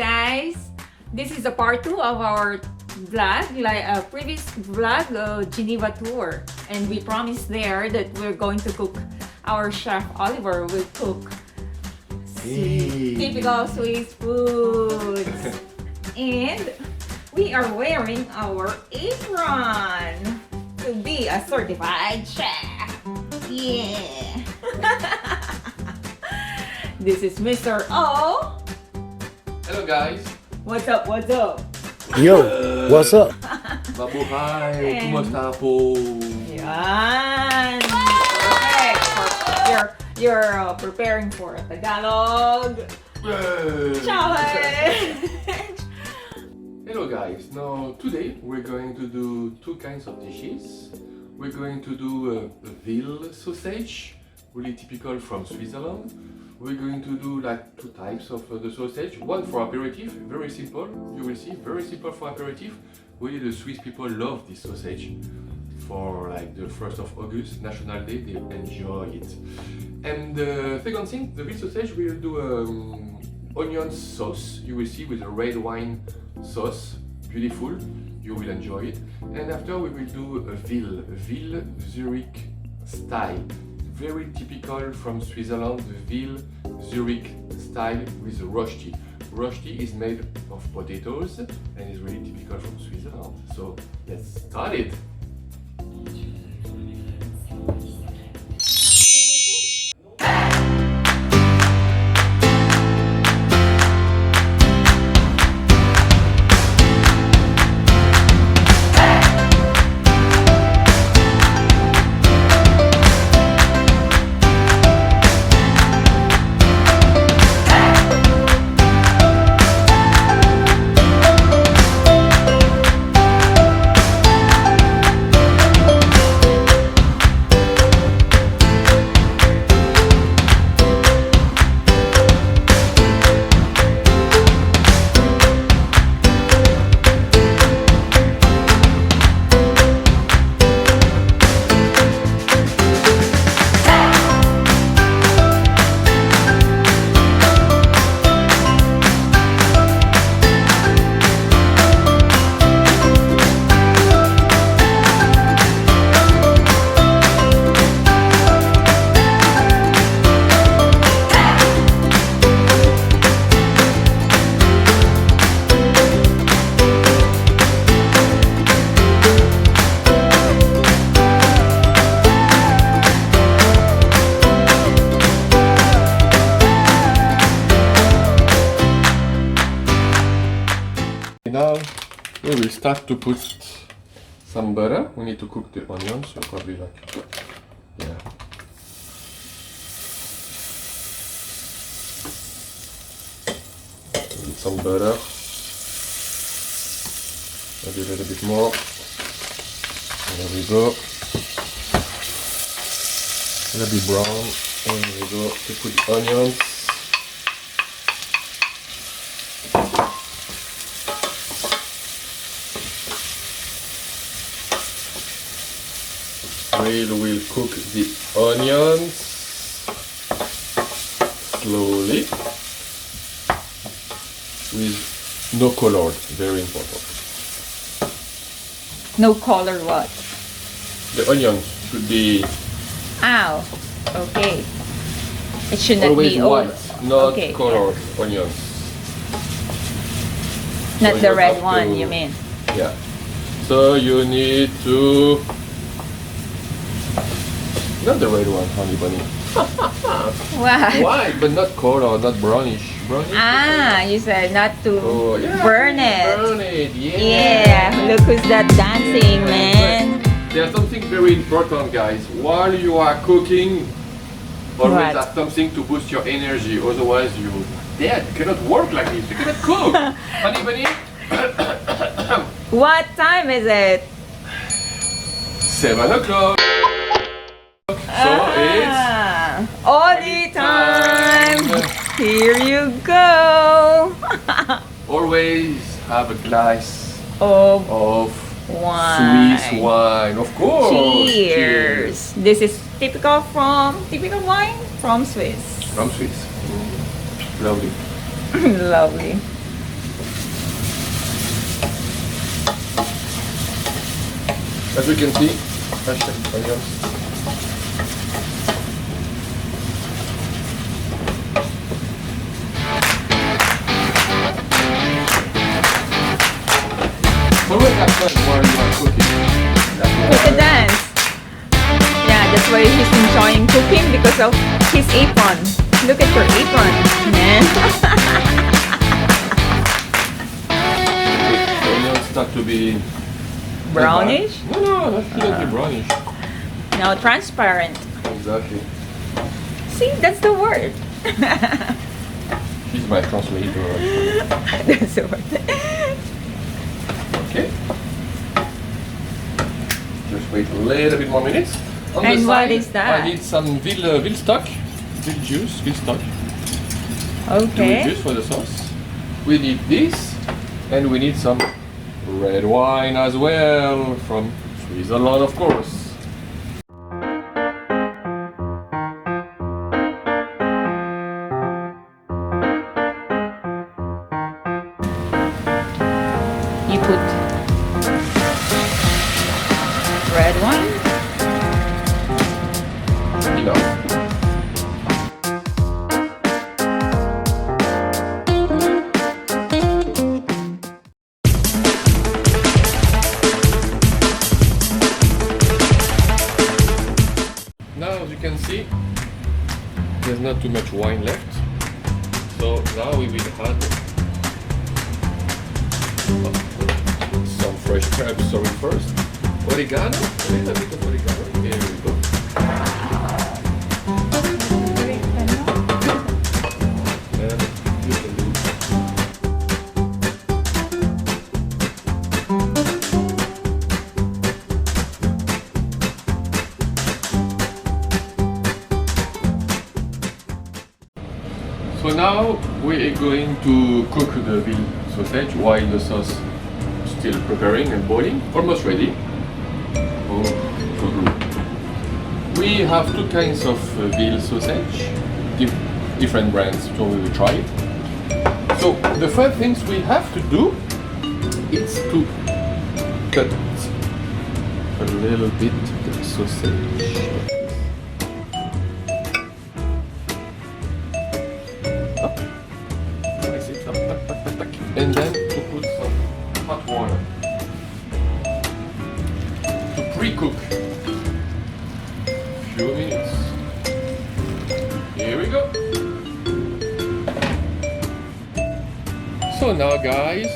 guys, this is a part 2 of our vlog, like a previous vlog, Geneva tour, and we promised there that we're going to cook. Our chef Oliver will cook typical Swiss foods, and we are wearing our apron to be a certified chef. Yeah. This is Mr. O. Hello guys. What's up? What's up? Yo, what's up? Mabuhay! And- Kumusta po? Yan. Perfect. You're preparing for a Tagalog challenge. Hello guys. Now today we're going to do two kinds of dishes. We're going to do a veal sausage, really typical from Switzerland. We're going to do like two types of the sausage. One for aperitif, very simple. You will see, very simple for aperitif. Really, the Swiss people love this sausage. For like the 1st of August, National Day, they enjoy it. And the second thing, the veal sausage, we'll do onion sauce. You will see with a red wine sauce, beautiful. You will enjoy it. And after we will do a veal Zurich style. Very typical from Switzerland, the veal Zurich style with rosti. Rosti is made of potatoes and is really typical from Switzerland. So let's start it. Now we will start to put some butter. We need to cook the onions, so probably like, yeah. Need some butter. Maybe a little bit more. There we go. A little bit brown. And there we go to put the onions. We'll cook the onions slowly with no color, very important. No color what? The onions should be Ow. Okay. It should not always be white, not okay, colored onions. Not So the you red have one, to- you mean? Yeah. So you need to... Not the red one, honey bunny. What? White, but not color, not brownish. Brownish? Ah, you said not to Oh, yeah, burn it. Burn it, yeah. Yeah, look who's that dancing, man. There's something very important, guys. While you are cooking, always What? have something to boost your energy. Otherwise, you're dead. You cannot work like this. You cannot cook. Honey bunny? What time is it? 7 o'clock. So Ah, Oli time. Here you go. always have a glass Of of wine. Swiss wine, of course. Cheers. This is typical wine from Swiss. From Swiss. Lovely. Lovely. As you can see, hashtag onions. Always have fun while you are cooking. Look at dance. Yeah, that's why he's enjoying cooking because of his apron. Look at your apron, man. Onions start to be Brownish? No, that shouldn't be brownish. Now transparent. Exactly. See, that's the word. She's my translator. That's the word. Okay. Just wait a little bit more minutes. On And the what side, is that? I need some veal stock, veal juice, veal stock. Veal Okay. juice for the sauce. We need this, and we need some red wine as well from Switzerland, of course. You put red wine. Enough. Now, as you can see, there's not too much wine left. So now we will add some fresh herbs, first. Oregano, a little bit of oregano. Here we go. And you can do So now we are going to cook the veal sausage while the sauce is still preparing and boiling, almost ready. Oh, so good. We have two kinds of veal sausage, different brands, so we will try it. So the first things we have to do is to cut a little bit the sausage. And then to put some hot water to pre-cook. Few minutes. Here we go. So now, guys,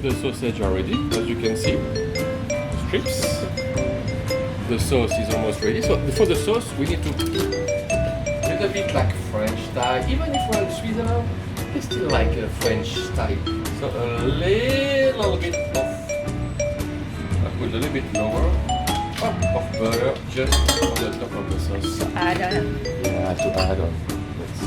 the sausage are ready, as you can see. Strips. The sauce is almost ready. So for the sauce, we need to a little bit like French style. Even if we're in Switzerland, it's still like a French style. So a little bit of, I put a little bit lower, of butter just on the top of the sauce. So add on. Yeah, to add on. Let's.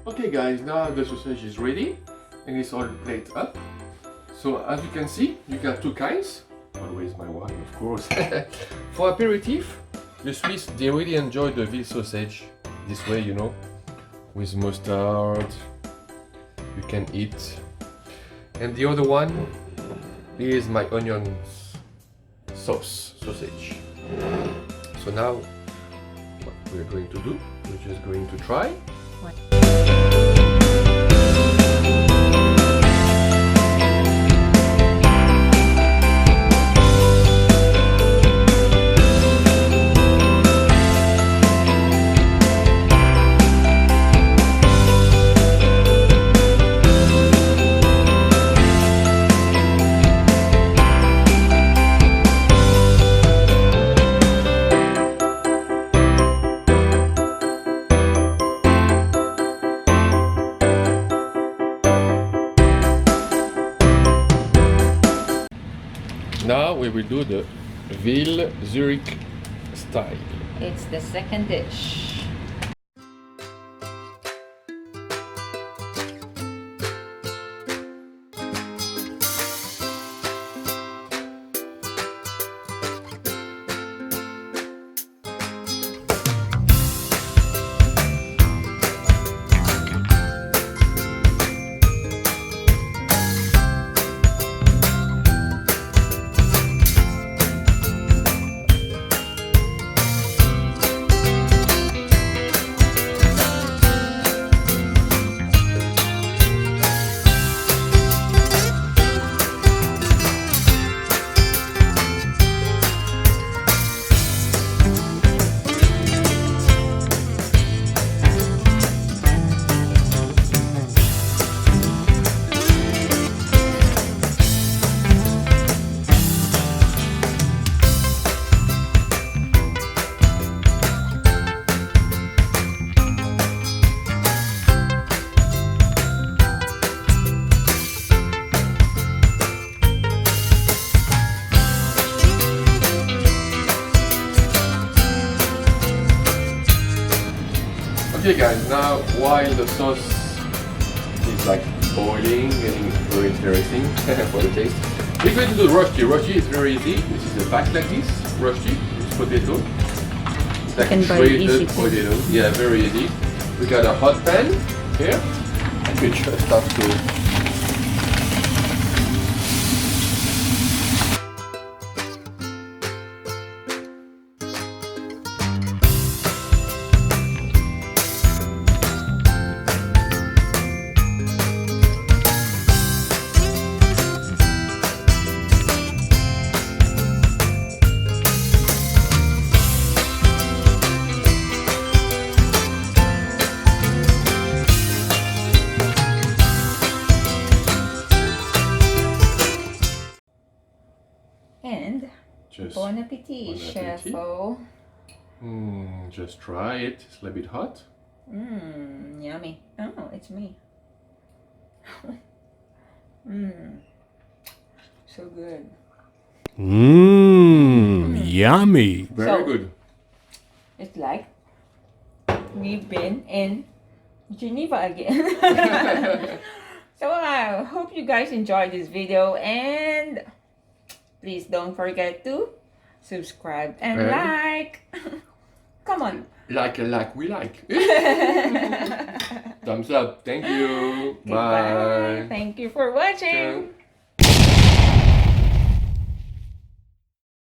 Okay guys, now the sausage is ready and it's all plated up. So as you can see, you got two kinds. Always my wine, of course. For aperitif, the Swiss, they really enjoy the veal sausage this way, you know, with mustard. You can eat. And the other one is my onion sausage. So now, what we're going to do, we're just going to try. Now we will do the veal Zurich style. It's the second dish. Okay guys, now while the sauce is like boiling, getting very interesting for the taste, we're going to do rosti. Rosti is very easy. This is a pack like this, rosti, it's potato. It's like can buy it easy shredded too. potato. Yeah, very easy. We got a hot pan here, and we just start to And just bon appetit, Bon chef. appetit. Oh. just try it. It's a little bit hot. Yummy. Oh, it's me. So good. Yummy. Very So- good. It's like we've been in Geneva again. So I hope you guys enjoyed this video, and please don't forget to subscribe and And- like. Come on. Like we like. Thumbs up. Thank you. Goodbye. Bye. Thank you for watching. Ciao.